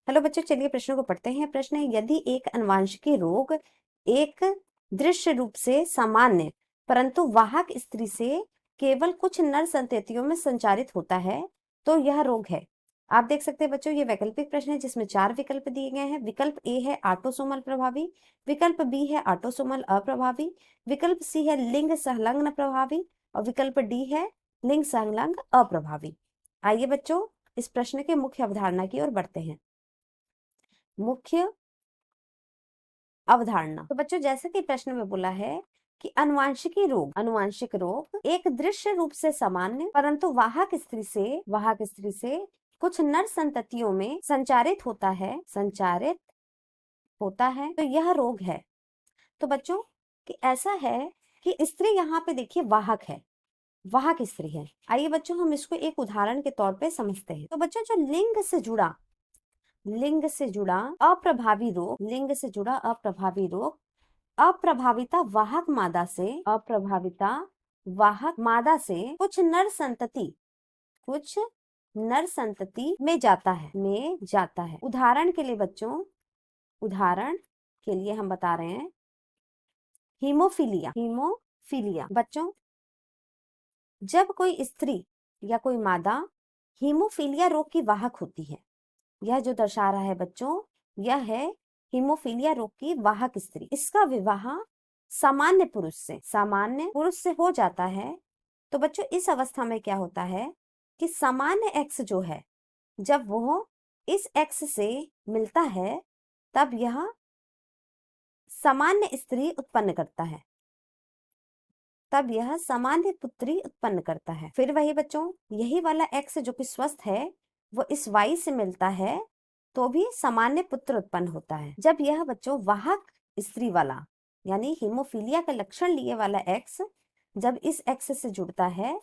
Hello बच्चों, चलिए प्रश्नों को पढ़ते हैं। प्रश्न है, यदि एक अनुवांशिकी रोग एक दृश्य रूप से सामान्य परंतु वाहक स्त्री से केवल कुछ नर संततियों में संचारित होता है तो यह रोग है। आप देख सकते हैं बच्चों, ये वैकल्पिक प्रश्न है जिसमें 4 विकल्प दिए गए हैं। विकल्प ए है ऑटोसोमल प्रभावी, विकल्प बी है ऑटोसोमल अप्रभावी, विकल्प सी है लिंग संलग्न प्रभावी और विकल्प डी है लिंग संलग्न अप्रभावी। आइए बच्चों, इस प्रश्न के मुख्य अवधारणा की ओर बढ़ते हैं। मुख्य अवधारणा। तो बच्चों, जैसे कि प्रश्न में बोला है कि अनुवांशिक रोग एक दृश्य रूप से सामान्य परंतु वाहक स्त्री से कुछ नर संततियों में संचारित होता है तो यह रोग है। तो बच्चों कि ऐसा है कि स्त्री यहाँ पे देखिए वाहक स्त्री है। आइए बच्चों, हम इसको एक उदाहरण के तौर पे समझते हैं। तो बच्चों, जो लिंग से जुड़ा अप्रभावी रोग अप्रभाविता वाहक मादा से कुछ नर संतति में जाता है। उदाहरण के लिए हम बता रहे हैं हीमोफीलिया। बच्चों, जब कोई स्त्री या कोई मादा हीमोफीलिया रोग की वाहक होती है, यह जो दर्शा रहा है बच्चों, यह है हीमोफीलिया रोग की वाहक स्त्री। इसका विवाह सामान्य पुरुष से हो जाता है। तो बच्चों, इस अवस्था में क्या होता है कि सामान्य एक्स जो है, जब वो इस एक्स से मिलता है तब यह सामान्य स्त्री उत्पन्न करता है, तब यह सामान्य पुत्री उत्पन्न करता है। फिर वही बच्चों, यही वाला एक्स जो कि स्वस्थ है, वो इस वाई से मिलता है तो भी सामान्य पुत्र उत्पन्न होता है। जब यह बच्चों वाहक स्त्री वाला यानी हीमोफीलिया का लक्षण लिए वाला एक्स जब इस एक्स से जुड़ता है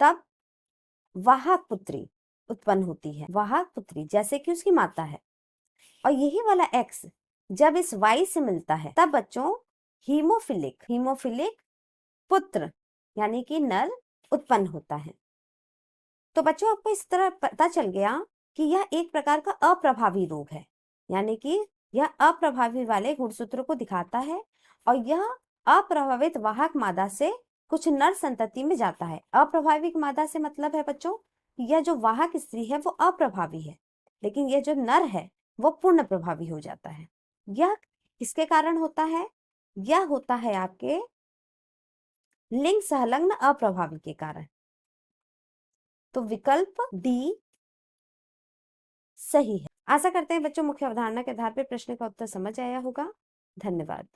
तब वाहक पुत्री उत्पन्न होती है, वाहक पुत्री जैसे कि उसकी माता है। और यही वाला एक्स जब इस वाई से मिलता है तब बच्चों हीमोफिलिक पुत्र यानी कि नर उत्पन्न होता है। तो बच्चों, आपको इस तरह पता चल गया कि यह एक प्रकार का अप्रभावी रोग है, यानी कि यह अप्रभावी वाले गुणसूत्रों को दिखाता है और यह अप्रभावित वाहक मादा से कुछ नर संतति में जाता है। अप्रभावित मादा से मतलब है बच्चों, यह जो वाहक स्त्री है वो अप्रभावी है, लेकिन यह जो नर है वो पूर्ण प्रभावी हो जाता है। यह किसके कारण होता है? यह होता है आपके लिंग संलग्न अप्रभावी के कारण। तो विकल्प डी सही है। आशा करते हैं बच्चों मुख्य अवधारणा के आधार पर प्रश्न का उत्तर समझ आया होगा। धन्यवाद।